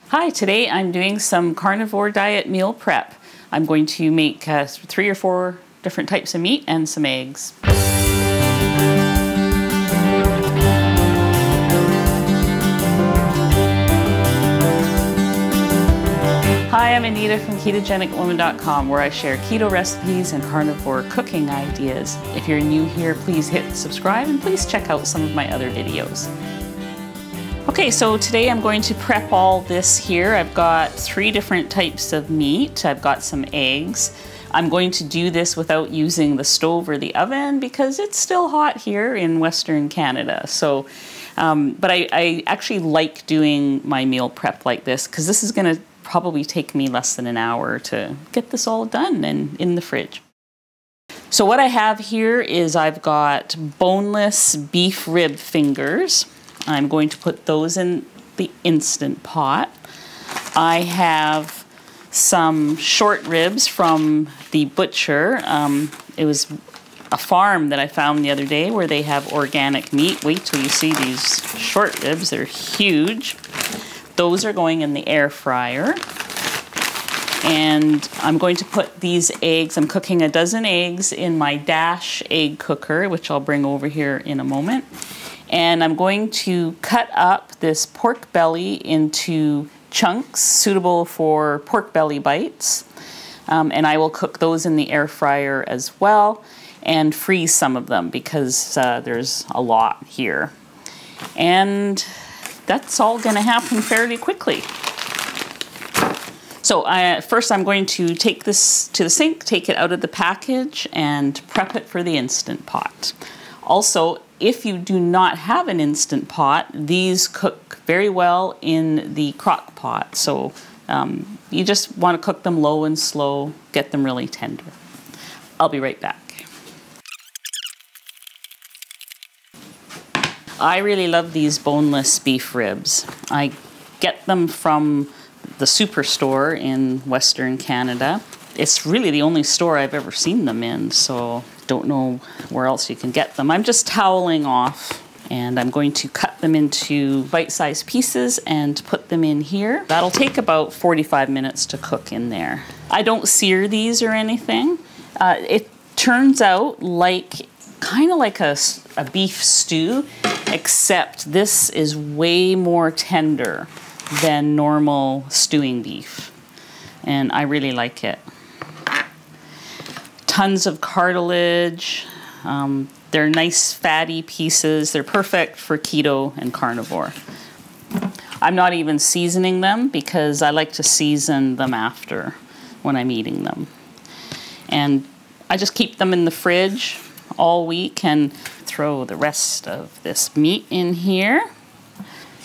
Hi, today I'm doing some carnivore diet meal prep. I'm going to make 3 or 4 different types of meat and some eggs. Hi, I'm Anita from KetogenicWoman.com, where I share keto recipes and carnivore cooking ideas. If you're new here, please hit subscribe and please check out some of my other videos. Okay, so today I'm going to prep all this here. I've got 3 different types of meat. I've got some eggs. I'm going to do this without using the stove or the oven because it's still hot here in Western Canada. So, but I actually like doing my meal prep like this because this is going to probably take me less than an hour to get this all done and in the fridge. So what I have here is I've got boneless beef rib fingers. I'm going to put those in the Instant Pot. I have some short ribs from the butcher. It was a farm that I found the other day where they have organic meat. Wait till you see these short ribs, they're huge. Those are going in the air fryer. And I'm going to put these eggs, I'm cooking a dozen eggs in my Dash egg cooker, which I'll bring over here in a moment. And I'm going to cut up this pork belly into chunks suitable for pork belly bites. And I will cook those in the air fryer as well and freeze some of them because there's a lot here. And that's all going to happen fairly quickly. So first I'm going to take this to the sink, take it out of the package, and prep it for the Instant Pot. Also, if you do not have an Instant Pot, these cook very well in the crock pot. So you just want to cook them low and slow, get them really tender. I'll be right back. I really love these boneless beef ribs. I get them from the superstore in Western Canada. It's really the only store I've ever seen them in, so don't know where else you can get them. I'm just toweling off and I'm going to cut them into bite-sized pieces and put them in here. That'll take about 45 minutes to cook in there. I don't sear these or anything. It turns out like kind of like a beef stew, except this is way more tender than normal stewing beef. And I really like it. Tons of cartilage. They're nice fatty pieces. They're perfect for keto and carnivore. I'm not even seasoning them because I like to season them after when I'm eating them. And I just keep them in the fridge all week and throw the rest of this meat in here.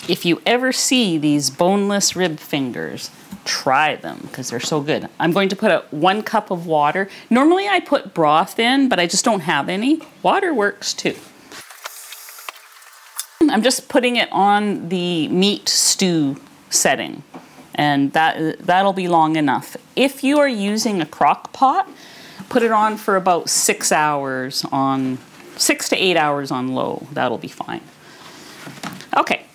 If you ever see these boneless rib fingers, try them because they're so good. I'm going to put out 1 cup of water. Normally I put broth in, but I just don't have any. Water works too. I'm just putting it on the meat stew setting, and that'll be long enough. If you are using a crock pot, put it on for about 6 hours on, 6 to 8 hours on low. That'll be fine. Okay.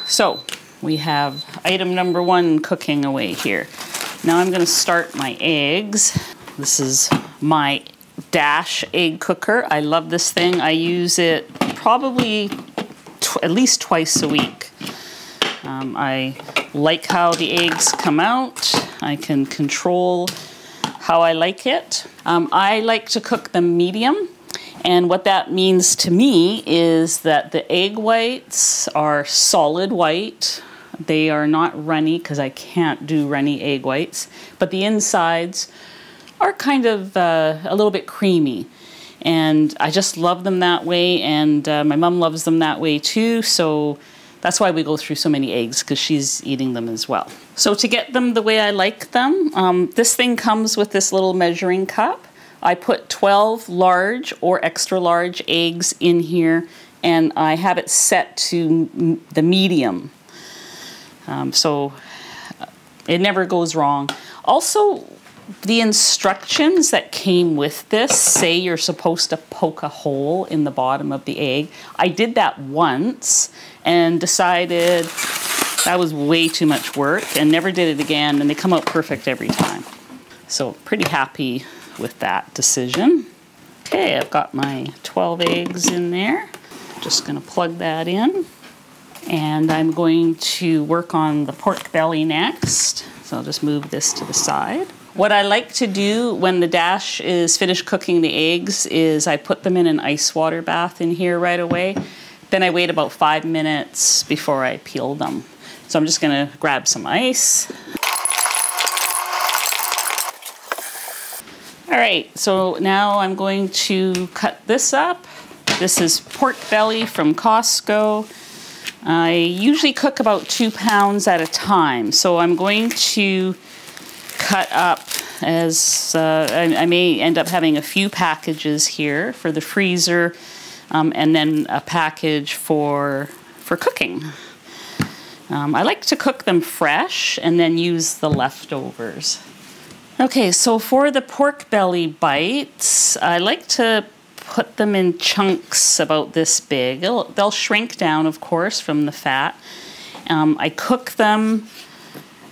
So we have item number 1 cooking away here. Now I'm going to start my eggs. This is my Dash egg cooker. I love this thing. I use it probably at least twice a week. I like how the eggs come out. I can control how I like it. I like to cook them medium. And what that means to me is that the egg whites are solid white. They are not runny because I can't do runny egg whites. But the insides are kind of a little bit creamy. And I just love them that way. And my mom loves them that way too. So that's why we go through so many eggs, because she's eating them as well. So to get them the way I like them, this thing comes with this little measuring cup. I put 12 large or extra large eggs in here, and I have it set to the medium. So it never goes wrong. Also, the instructions that came with this say you're supposed to poke a hole in the bottom of the egg. I did that once and decided That was way too much work and never did it again, and they come out perfect every time. So pretty happy with that decision. Okay, I've got my 12 eggs in there. Just gonna plug that in. And I'm going to work on the pork belly next. So I'll just move this to the side. What I like to do when the dash is finished cooking the eggs is I put them in an ice water bath in here right away. Then I wait about 5 minutes before I peel them. So I'm just gonna grab some ice. All right, so now I'm going to cut this up. This is pork belly from Costco. I usually cook about 2 pounds at a time, so I'm going to cut up as I may end up having a few packages here for the freezer, and then a package for cooking. I like to cook them fresh and then use the leftovers. Okay, so for the pork belly bites, I like to put them in chunks about this big. They'll shrink down, of course, from the fat. I cook them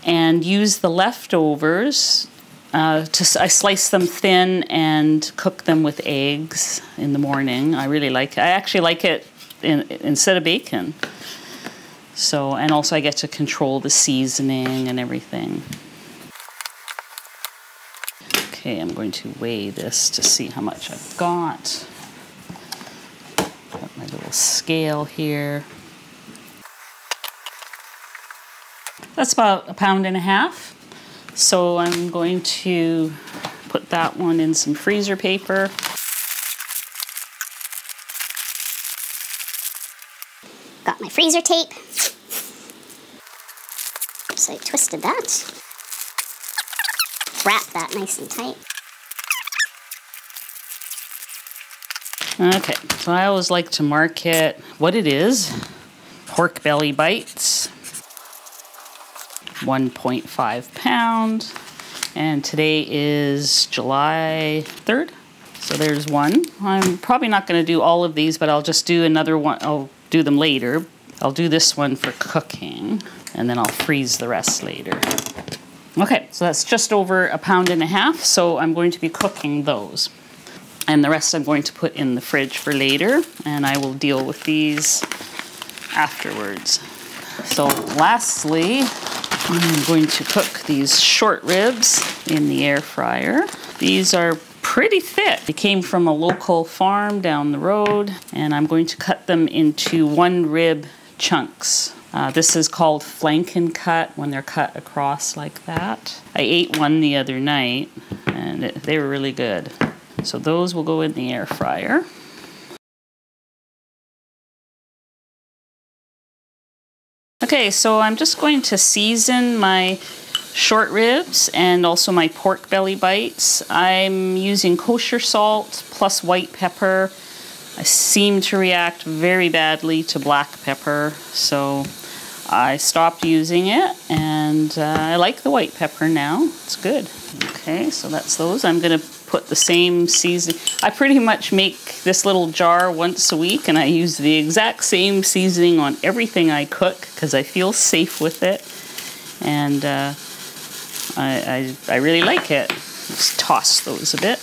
and use the leftovers. I slice them thin and cook them with eggs in the morning. I really like it. I actually like it instead of bacon. So, and also I get to control the seasoning and everything. Okay, I'm going to weigh this to see how much I've got. Got my little scale here. That's about 1.5 pounds. So I'm going to put that one in some freezer paper. Got my freezer tape. So I twisted that. Wrap that nice and tight. Okay, so I always like to mark it what it is. Pork belly bites, 1.5 pounds, and today is July 3rd. So there's one. I'm probably not going to do all of these, but I'll just do another one. I'll do them later. I'll do this one for cooking, and then I'll freeze the rest later. Okay, so that's just over 1.5 pounds, so I'm going to be cooking those. And the rest I'm going to put in the fridge for later, and I will deal with these afterwards. So lastly, I'm going to cook these short ribs in the air fryer. These are pretty thick. They came from a local farm down the road, and I'm going to cut them into 1 rib chunks. This is called flanken cut when they're cut across like that. I ate one the other night and they were really good. So those will go in the air fryer. Okay, so I'm just going to season my short ribs and also my pork belly bites. I'm using kosher salt plus white pepper. I seem to react very badly to black pepper, so I stopped using it, and I like the white pepper now. It's good. Okay, so that's those. I'm going to put the same seasoning. I pretty much make this little jar once a week, and I use the exact same seasoning on everything I cook because I feel safe with it, and I really like it. Just toss those a bit.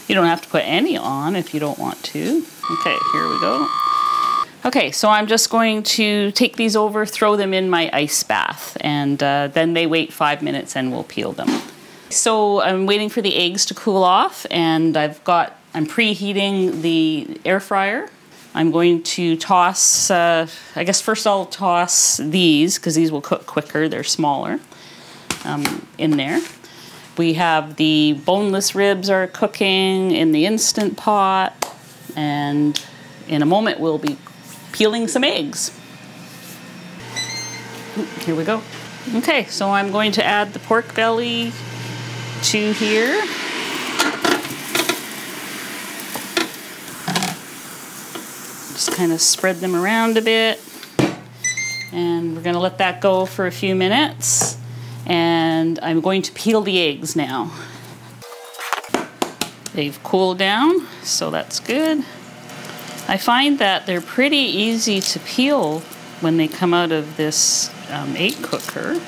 You don't have to put any on if you don't want to. Okay, here we go. Okay, so I'm just going to take these over, throw them in my ice bath, and then they wait 5 minutes and we'll peel them. So I'm waiting for the eggs to cool off, and I'm preheating the air fryer. I'm going to toss, I guess first I'll toss these, because these will cook quicker, they're smaller, in there. We have the boneless ribs are cooking in the Instant Pot, and in a moment we'll be peeling some eggs. Here we go. Okay, so I'm going to add the pork belly to here. Just kind of spread them around a bit. And we're going to let that go for a few minutes. And I'm going to peel the eggs now. They've cooled down, so that's good. I find that they're pretty easy to peel when they come out of this egg cooker.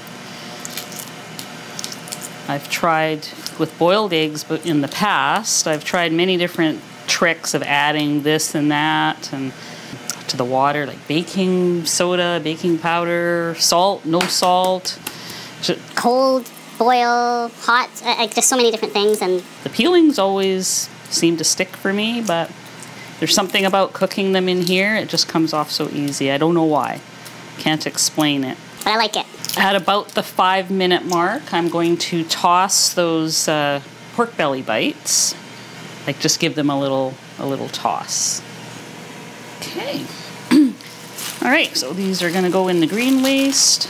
I've tried with boiled eggs, but in the past, I've tried many different tricks of adding this and that and to the water, like baking soda, baking powder, salt, no salt. Cold, boil, hot, just so many different things. And the peelings always seem to stick for me, but there's something about cooking them in here. It just comes off so easy. I don't know why. Can't explain it. But I like it. At about the 5-minute mark, I'm going to toss those pork belly bites. Like just give them a little toss. Okay. All right, so these are gonna go in the green waste.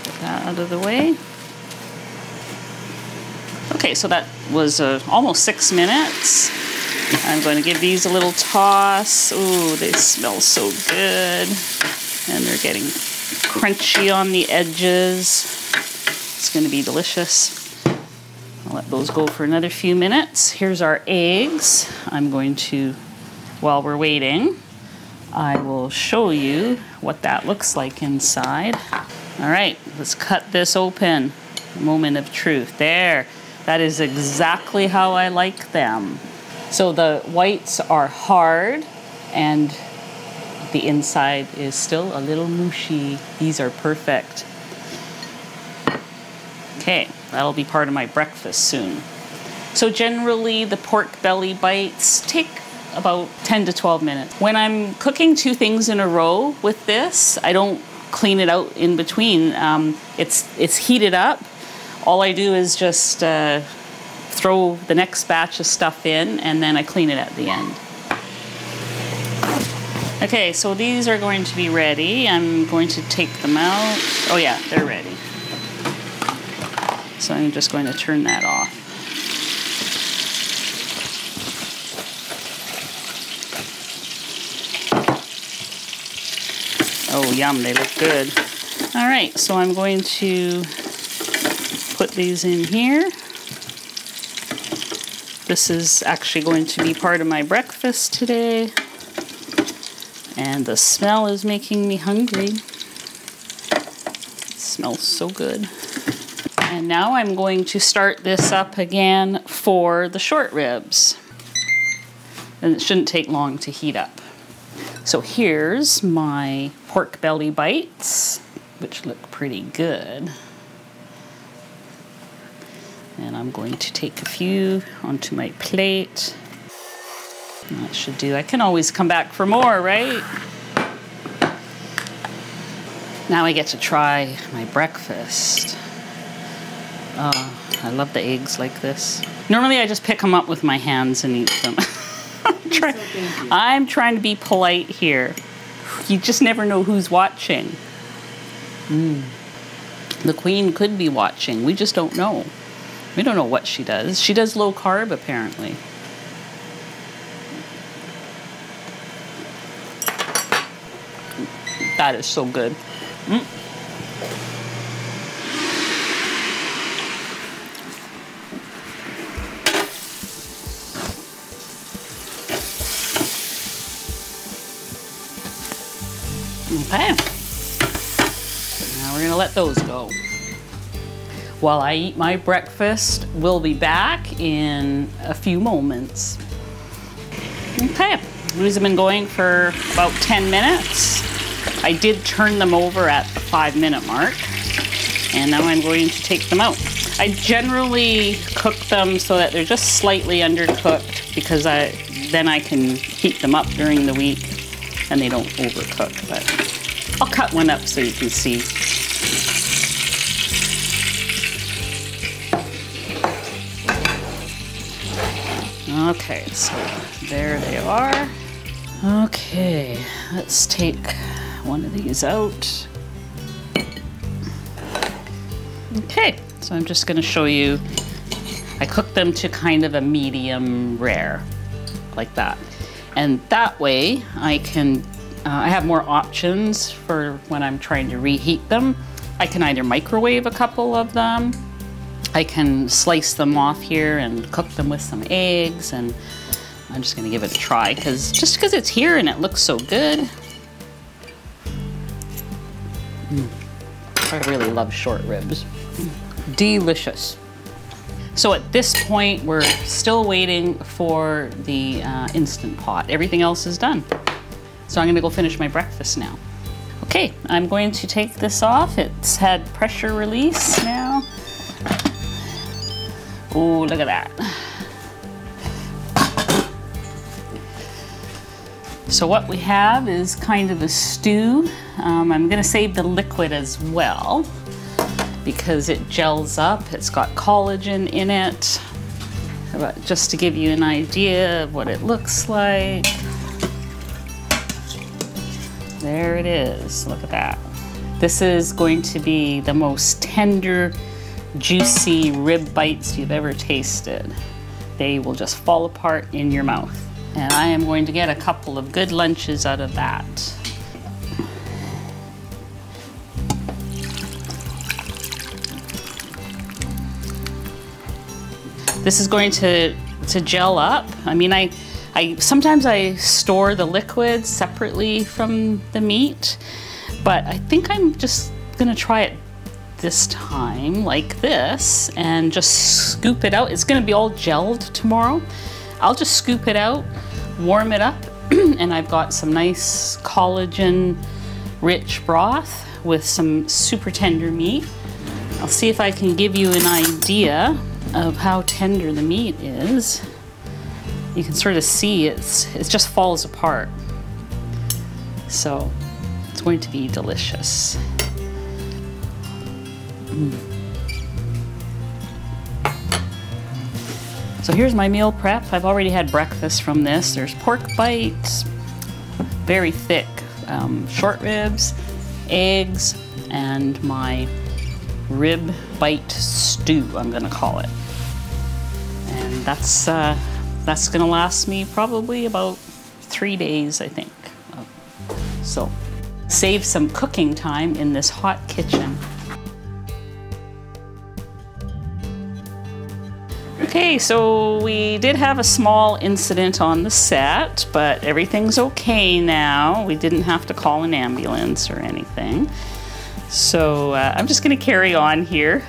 Get that out of the way. Okay, so that was almost 6 minutes. I'm going to give these a little toss. Ooh, they smell so good. And they're getting crunchy on the edges. It's going to be delicious. I'll let those go for another few minutes. Here's our eggs. I'm going to, while we're waiting, I will show you what that looks like inside. All right, let's cut this open. Moment of truth. There. That is exactly how I like them. So the whites are hard and the inside is still a little mushy. These are perfect. Okay, that'll be part of my breakfast soon. So generally the pork belly bites take about 10 to 12 minutes. When I'm cooking 2 things in a row with this, I don't clean it out in between. It's heated up. All I do is just throw the next batch of stuff in and then I clean it at the end. Okay, so these are going to be ready. I'm going to take them out. Oh yeah, they're ready. So I'm just going to turn that off. Oh yum, they look good. All right, so I'm going to put these in here. This is actually going to be part of my breakfast today. And the smell is making me hungry. It smells so good. And now I'm going to start this up again for the short ribs. And it shouldn't take long to heat up. So here's my pork belly bites, which look pretty good. And I'm going to take a few onto my plate. That should do. I can always come back for more, right? Now I get to try my breakfast. Oh, I love the eggs like this. Normally I just pick them up with my hands and eat them. I'm trying to be polite here. You just never know who's watching. The queen could be watching. We just don't know. We don't know what she does. She does low carb, apparently. That is so good. Okay. Now we're gonna let those go. While I eat my breakfast, we'll be back in a few moments. Okay, these have been going for about 10 minutes. I did turn them over at the 5-minute mark, and now I'm going to take them out. I generally cook them so that they're just slightly undercooked because then I can heat them up during the week and they don't overcook. But I'll cut one up so you can see. Okay, so there they are. Okay, let's take one of these out. Okay, so I'm just gonna show you. I cook them to kind of a medium rare, like that. And that way I can, I have more options for when I'm trying to reheat them. I can either microwave a couple of them, I can slice them off here and cook them with some eggs, and I'm just gonna give it a try just because it's here and it looks so good. I really love short ribs. Delicious. So at this point, we're still waiting for the Instant Pot. Everything else is done. So I'm gonna go finish my breakfast now. Okay, I'm going to take this off. It's had pressure release now. Oh, look at that. So what we have is kind of a stew. I'm gonna save the liquid as well because it gels up. It's got collagen in it. But just to give you an idea of what it looks like. There it is, look at that. This is going to be the most tender, juicy rib bites you've ever tasted. They will just fall apart in your mouth. And I am going to get a couple of good lunches out of that. This is going to gel up. I mean, sometimes I store the liquid separately from the meat, but I think I'm just gonna try it this time like this and just scoop it out. It's gonna be all gelled tomorrow. I'll just scoop it out, warm it up, and I've got some nice collagen rich broth with some super tender meat. I'll see if I can give you an idea of how tender the meat is. You can sort of see it just falls apart. So it's going to be delicious. So here's my meal prep. I've already had breakfast from this. There's pork bites, very thick, short ribs, eggs, and my rib bite stew, I'm gonna call it. And that's gonna last me probably about 3 days, I think. So save some cooking time in this hot kitchen. Okay, so we did have a small incident on the set, but everything's okay now. We didn't have to call an ambulance or anything. So I'm just gonna carry on here.